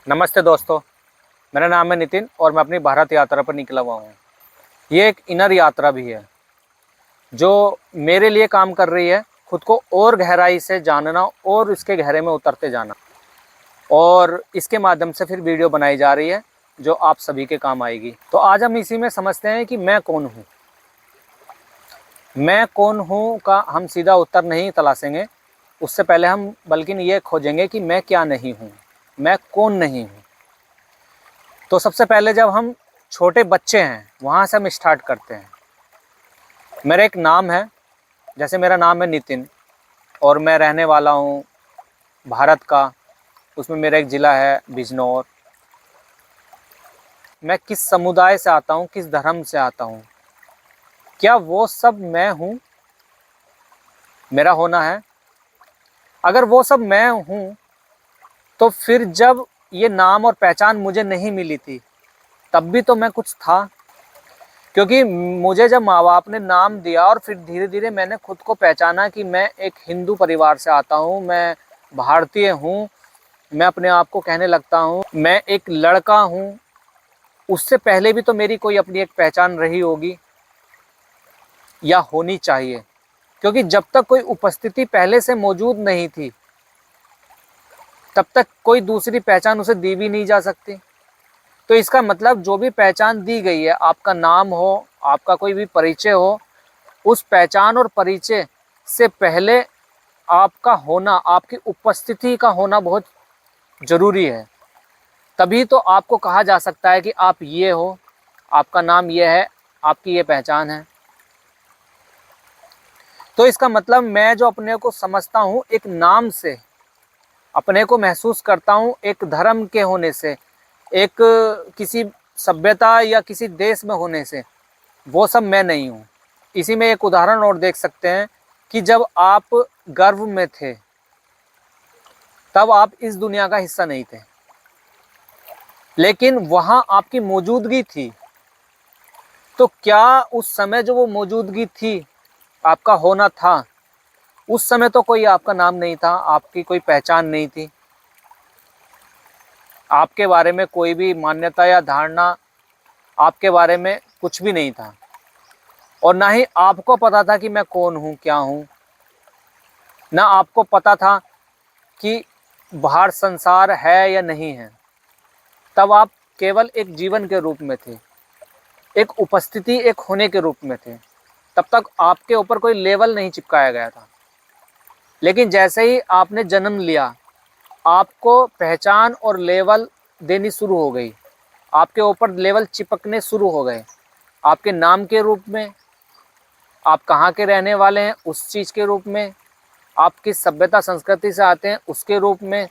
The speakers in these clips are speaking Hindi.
नमस्ते दोस्तों, मेरा नाम है नितिन और मैं अपनी भारत यात्रा पर निकला हुआ हूँ। ये एक इनर यात्रा भी है जो मेरे लिए काम कर रही है, खुद को और गहराई से जानना और इसके गहरे में उतरते जाना। और इसके माध्यम से फिर वीडियो बनाई जा रही है जो आप सभी के काम आएगी। तो आज हम इसी में समझते हैं कि मैं कौन हूँ। मैं कौन हूँ का हम सीधा उत्तर नहीं तलाशेंगे, उससे पहले हम बल्कि ये खोजेंगे कि मैं क्या नहीं हूँ, मैं कौन नहीं हूँ। तो सबसे पहले जब हम छोटे बच्चे हैं वहाँ से हम स्टार्ट करते हैं। मेरा एक नाम है, जैसे मेरा नाम है नितिन और मैं रहने वाला हूँ भारत का। उसमें मेरा एक ज़िला है बिजनौर। मैं किस समुदाय से आता हूँ, किस धर्म से आता हूँ, क्या वो सब मैं हूँ, मेरा होना है। अगर वो सब मैं हूँ तो फिर जब ये नाम और पहचान मुझे नहीं मिली थी तब भी तो मैं कुछ था। क्योंकि मुझे जब माँ बाप ने नाम दिया और फिर धीरे धीरे मैंने खुद को पहचाना कि मैं एक हिंदू परिवार से आता हूँ, मैं भारतीय हूँ, मैं अपने आप को कहने लगता हूँ मैं एक लड़का हूँ। उससे पहले भी तो मेरी कोई अपनी एक पहचान रही होगी या होनी चाहिए, क्योंकि जब तक कोई उपस्थिति पहले से मौजूद नहीं थी तब तक कोई दूसरी पहचान उसे दी भी नहीं जा सकती। तो इसका मतलब जो भी पहचान दी गई है, आपका नाम हो, आपका कोई भी परिचय हो, उस पहचान और परिचय से पहले आपका होना, आपकी उपस्थिति का होना बहुत ज़रूरी है। तभी तो आपको कहा जा सकता है कि आप ये हो, आपका नाम ये है, आपकी ये पहचान है। तो इसका मतलब मैं जो अपने को समझता हूँ एक नाम से, अपने को महसूस करता हूँ एक धर्म के होने से, एक किसी सभ्यता या किसी देश में होने से, वो सब मैं नहीं हूँ। इसी में एक उदाहरण और देख सकते हैं कि जब आप गर्भ में थे तब आप इस दुनिया का हिस्सा नहीं थे, लेकिन वहाँ आपकी मौजूदगी थी। तो क्या उस समय जो वो मौजूदगी थी, आपका होना था, उस समय तो कोई आपका नाम नहीं था, आपकी कोई पहचान नहीं थी, आपके बारे में कोई भी मान्यता या धारणा, आपके बारे में कुछ भी नहीं था। और ना ही आपको पता था कि मैं कौन हूँ, क्या हूँ। ना आपको पता था कि बाहर संसार है या नहीं है। तब आप केवल एक जीवन के रूप में थे, एक उपस्थिति, एक होने के रूप में थे। तब तक आपके ऊपर कोई लेवल नहीं चिपकाया गया था। लेकिन जैसे ही आपने जन्म लिया, आपको पहचान और लेवल देनी शुरू हो गई, आपके ऊपर लेवल चिपकने शुरू हो गए। आपके नाम के रूप में, आप कहाँ के रहने वाले हैं उस चीज़ के रूप में, आप किस सभ्यता संस्कृति से आते हैं उसके रूप में,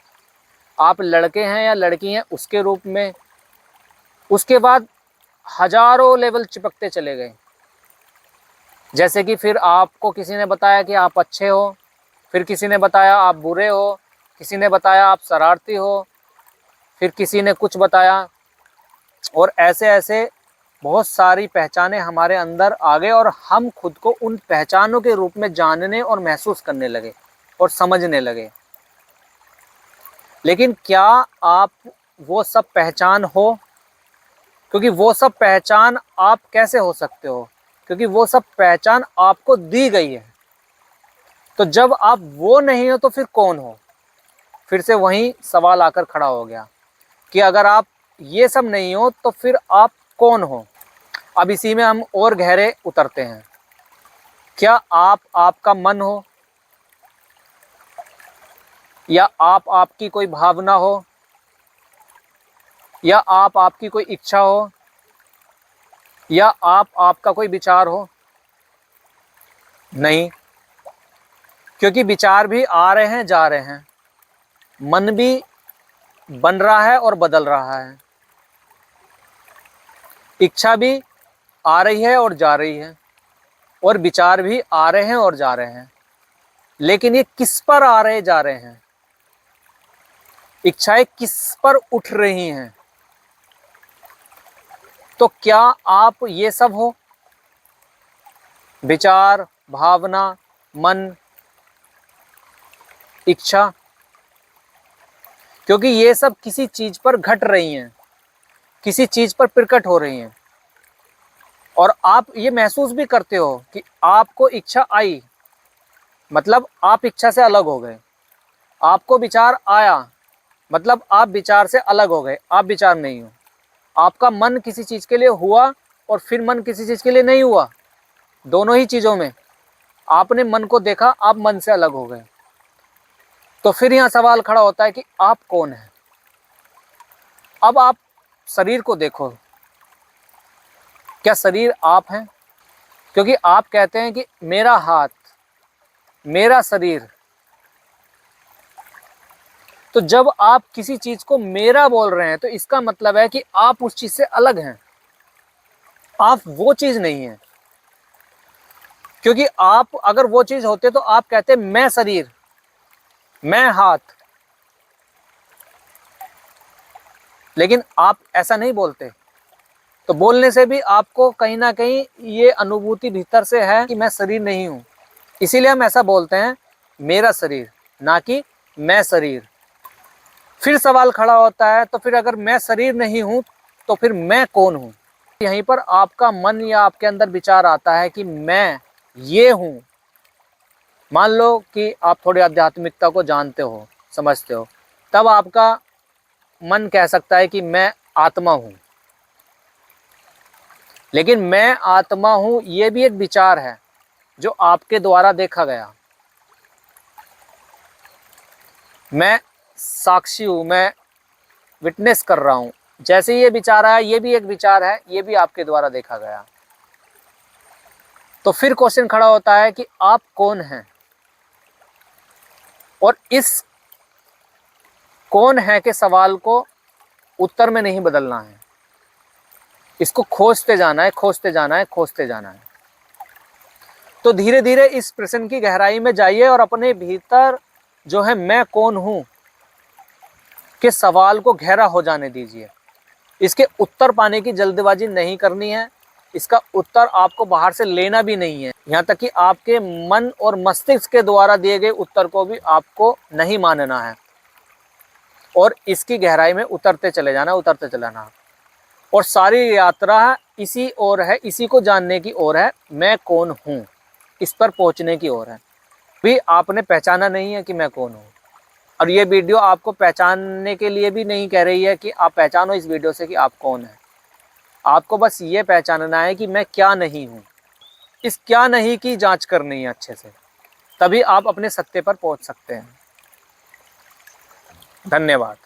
आप लड़के हैं या लड़की हैं उसके रूप में। उसके बाद हजारों लेवल चिपकते चले गए। जैसे कि फिर आपको किसी ने बताया कि आप अच्छे हो, फिर किसी ने बताया आप बुरे हो, किसी ने बताया आप शरारती हो, फिर किसी ने कुछ बताया। और ऐसे ऐसे बहुत सारी पहचानें हमारे अंदर आ गए और हम खुद को उन पहचानों के रूप में जानने और महसूस करने लगे और समझने लगे। लेकिन क्या आप वो सब पहचान हो? क्योंकि वो सब पहचान आप कैसे हो सकते हो? क्योंकि वो सब पहचान आपको दी गई है। तो जब आप वो नहीं हो तो फिर कौन हो? फिर से वही सवाल आकर खड़ा हो गया कि अगर आप ये सब नहीं हो तो फिर आप कौन हो? अब इसी में हम और गहरे उतरते हैं। क्या आप आपका मन हो, या आप आपकी कोई भावना हो, या आप आपकी कोई इच्छा हो, या आप आपका कोई विचार हो? नहीं, क्योंकि विचार भी आ रहे हैं, जा रहे हैं, मन भी बन रहा है और बदल रहा है, इच्छा भी आ रही है और जा रही है, और विचार भी आ रहे हैं और जा रहे हैं। लेकिन ये किस पर आ रहे जा रहे हैं? इच्छाएं किस पर उठ रही हैं? तो क्या आप ये सब हो? विचार, भावना, मन, इच्छा, क्योंकि ये सब किसी चीज पर घट रही हैं, किसी चीज पर प्रकट हो रही हैं। और आप ये महसूस भी करते हो कि आपको इच्छा आई, मतलब आप इच्छा से अलग हो गए। आपको विचार आया, मतलब आप विचार से अलग हो गए, आप विचार नहीं हो। आपका मन किसी चीज के लिए हुआ और फिर मन किसी चीज के लिए नहीं हुआ, दोनों ही चीजों में आपने मन को देखा, आप मन से अलग हो गए। तो फिर यहाँ सवाल खड़ा होता है कि आप कौन हैं। अब आप शरीर को देखो, क्या शरीर आप हैं? क्योंकि आप कहते हैं कि मेरा हाथ, मेरा शरीर। तो जब आप किसी चीज को मेरा बोल रहे हैं तो इसका मतलब है कि आप उस चीज से अलग हैं, आप वो चीज नहीं है। क्योंकि आप अगर वो चीज होते तो आप कहते मैं शरीर, मैं हाथ, लेकिन आप ऐसा नहीं बोलते। तो बोलने से भी आपको कहीं ना कहीं ये अनुभूति भीतर से है कि मैं शरीर नहीं हूं, इसीलिए हम ऐसा बोलते हैं मेरा शरीर, ना कि मैं शरीर। फिर सवाल खड़ा होता है, तो फिर अगर मैं शरीर नहीं हूं तो फिर मैं कौन हूं? यहीं पर आपका मन या आपके अंदर विचार आता है कि मैं ये हूं। मान लो कि आप थोड़ी आध्यात्मिकता को जानते हो, समझते हो, तब आपका मन कह सकता है कि मैं आत्मा हूं। लेकिन मैं आत्मा हूं ये भी एक विचार है जो आपके द्वारा देखा गया। मैं साक्षी हूं, मैं विटनेस कर रहा हूं। जैसे ये विचार आया, ये भी एक विचार है, ये भी आपके द्वारा देखा गया। तो फिर क्वेश्चन खड़ा होता है कि आप कौन हैं? और इस कौन है के सवाल को उत्तर में नहीं बदलना है, इसको खोजते जाना है, खोजते जाना है, खोजते जाना है। तो धीरे धीरे इस प्रश्न की गहराई में जाइए और अपने भीतर जो है मैं कौन हूं के सवाल को गहरा हो जाने दीजिए। इसके उत्तर पाने की जल्दबाजी नहीं करनी है, इसका उत्तर आपको बाहर से लेना भी नहीं है। यहाँ तक कि आपके मन और मस्तिष्क के द्वारा दिए गए उत्तर को भी आपको नहीं मानना है और इसकी गहराई में उतरते चले जाना, उतरते चले जाना। और सारी यात्रा इसी ओर है, इसी को जानने की ओर है, मैं कौन हूँ, इस पर पहुँचने की ओर है। भी आपने पहचाना नहीं है कि मैं कौन हूँ। और ये वीडियो आपको पहचानने के लिए भी नहीं कह रही है कि आप पहचानो इस वीडियो से कि आप कौन हैं। आपको बस ये पहचानना है कि मैं क्या नहीं हूँ। इस क्या नहीं की जांच करनी है अच्छे से, तभी आप अपने सत्य पर पहुंच सकते हैं। धन्यवाद।